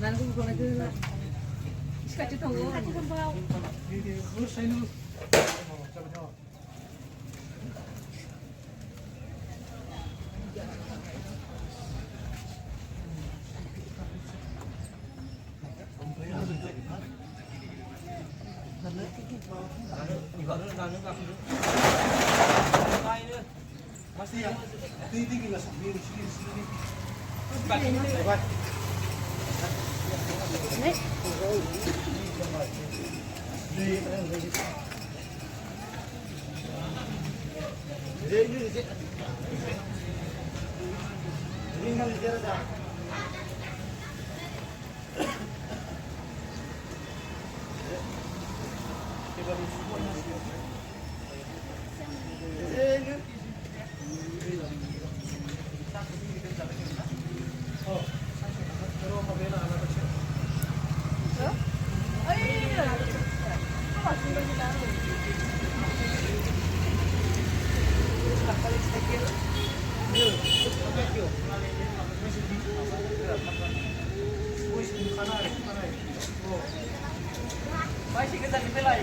나는 그거는 그 같이 통고 같이 통보하고. 이게 그 사이는 잡아줘. 이거는 나는 가. 나이는 마스야. 뒤뒤기가 상비를 시키는 빨리 해봐. 네. Masih kita dipelai.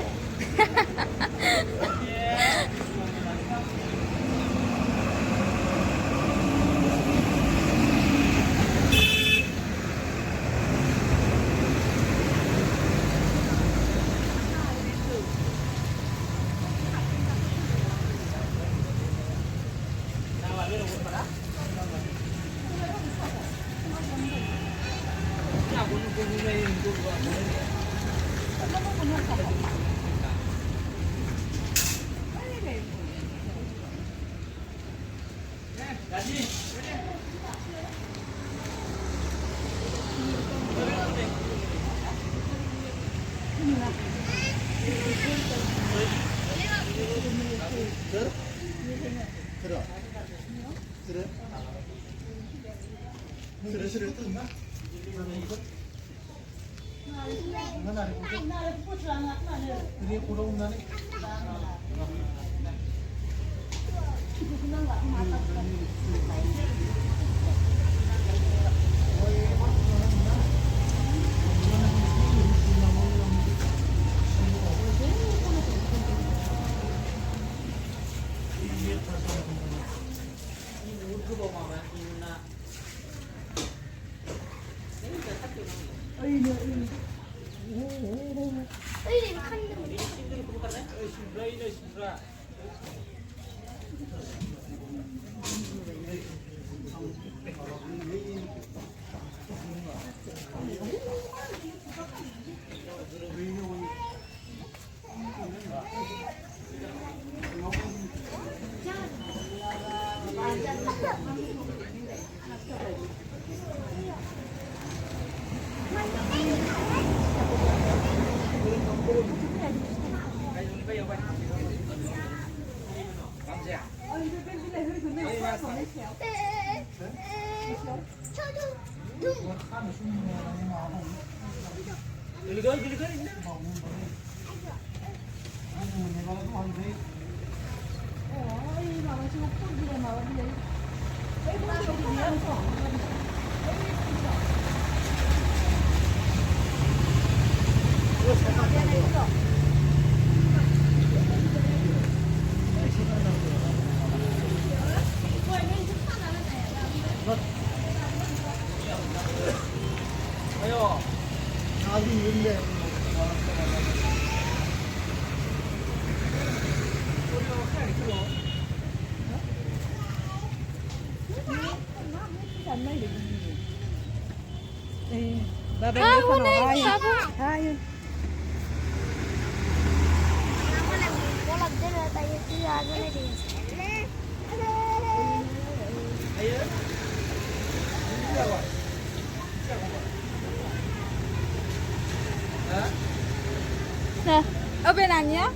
Nè, ở bên này nhé.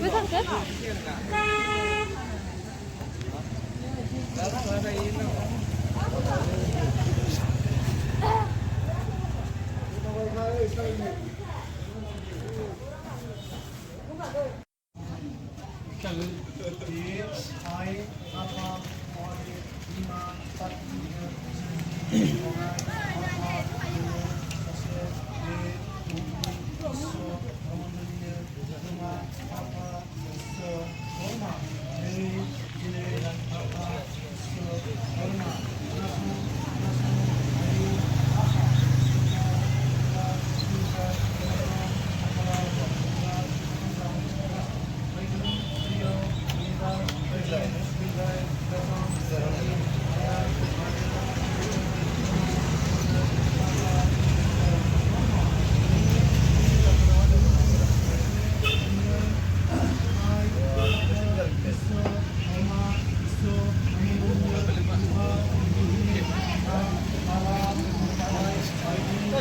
Với thân kết.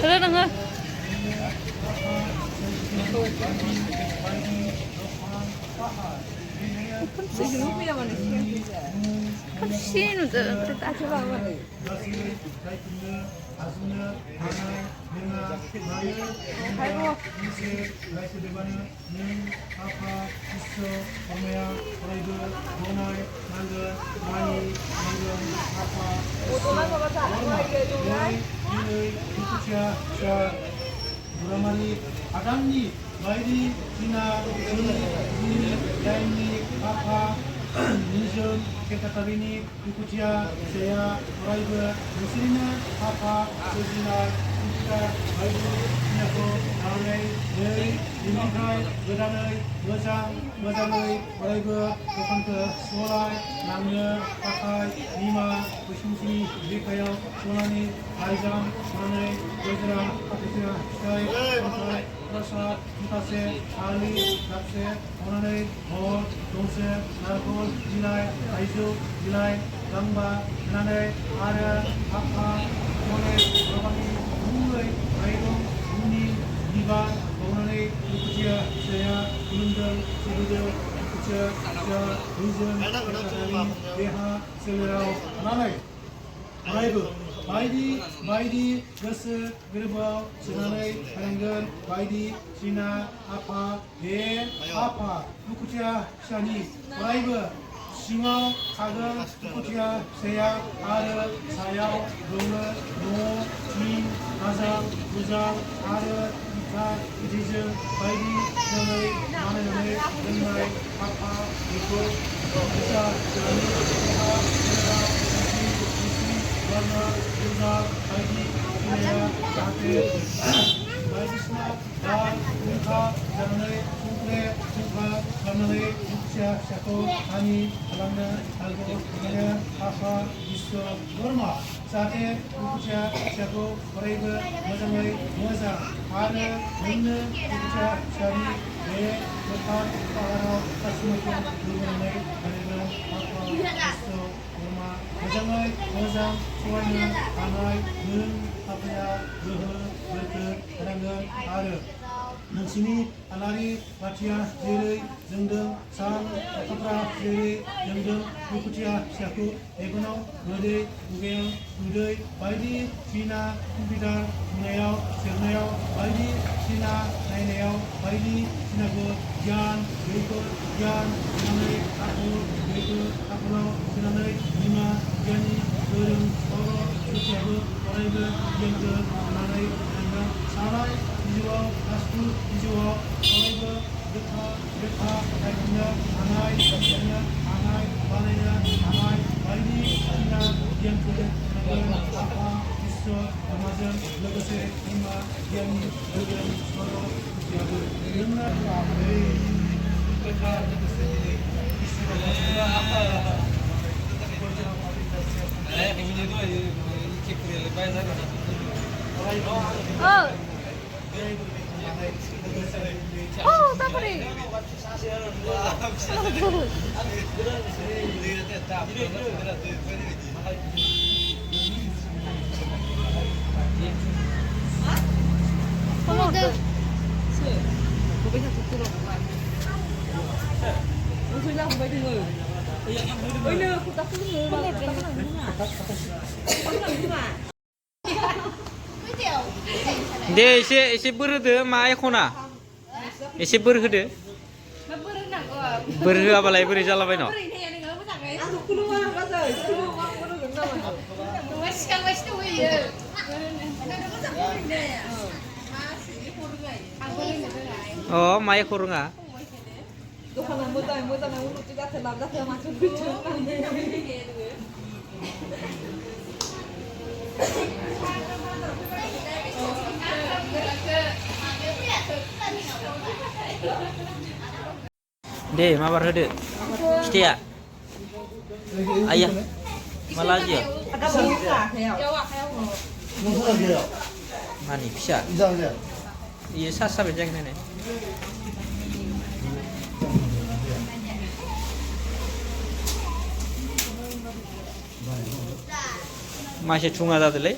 그래 너가 컨시는 또 따져봐 봐. 아이고. Adamni, Mairi, Tina, Ini, Yaini, Papa, Nizam, Kekatarini, Ikutia, Saya, Raiba, Musina, Papa, Suzina, Ika, Raibu, Nyako, Narai, Nei, Dimihai, Vedanai, Wazang, Wazanai, Raiba, Kokanta, Solai, Nangya, Pakai, Nima, Wismusi, Vikaya, Solani, Aizam, Manai, Wazra, Kapitya, Sky, Kontai, Prasad, Mutase, Ali, Dakse, Onanai, Mor, Dongse, Narkol, Jilai, Aizu, Jilai, Gamba, Nanai, Ara, Apa, Mone, Robani, Mulai, Aidong, Uni, Diva, Onanai, Lukutia, Saya, Lundal, Sidudel, Lukutia, Ja, Rizan, Kasari, Deha, Selerau, Nanai, Raibu, Baidi, Gasa, Virbau, Sinanai, Harangan, Baidi, Sina, Apa, He, Apa, Lukutia, Shani, Raibu, Simau, Kaga, Lukutia, Saya, Ara, Sayau, Donga, No, Jin, Azang, Uzang, Ara, Ika, Ijizang, Baidi, Nanai, Mananai, Nanai, Apa, Iko, Bisa, Shani, Deha, Selerau, Warna, Yudha, Haidi, Inaya, Jate, Baidisna, Dal, Mukha, Janai, Tukle, Tukha, Janai, Muksya, Shako, Hani, Alangna, Algo, Inaya, Papa, Isto, Norma, Sate, Muksya, Shako, Waraiba, Mazamai, Moza, Ara, Minna, Muksya, Shari, Be, Mukha, Pahara, Kasumako, Luganai, Harina, Papa, Isto, Norma, Mazamai, Moza, Suwana, Amai, Nun, Papaya, Ruhu, Berke, Harangan, Ara. Nonsini, Alari, Patia, Jere, Zendeng, Sang, Kapra, Jere, Zendeng, Lukutia, Syaku, Egono, Gede, Ugel, Udai, Baidi, Cina, Kumpita, Munayau, Sernayau, Baidi, Cina, Nainayau, Baidi, Sinago, Jan, Beko, Jan, Sinanai, Aku, Beko, Akulau, Sinanai, Lima, Jani, Goreng, Oro, Sutiago, Oraiba, Jengke, Nanai, Nangga, Sarai, Ijual, Asku, Ijual, Oraiba, Dekha, Dekha, Aiknya, Anai, Baknya, Anai, Balaya, Anai, Baidi, Cina, Jengke, Nangga, Apa, Isto, Ramadan, Legase, Lima, Jani, Goreng, Oro, Sutiago, Lima, Abai, Dekha, Legase, Isto, apa? Ini itu cek lepas saja. Oh, tak boleh. Kalau ada, kau bisa tutup. Maksudnya aku bagi ngel. Oh ini aku tak ngel. दे एसे बोर होदो मा एखना एसे बोर होदो बोर होआबालाय बोरै जालाबाय न अ मा एख रोङा दखाना मोजाङै उन्नति जाथों लाब जाथों माथो दे माबार होदो फिथाइया आइया माला जिया मानि फिसा इयो सा साबाय जागोन नाय मासे थुङा जादोलै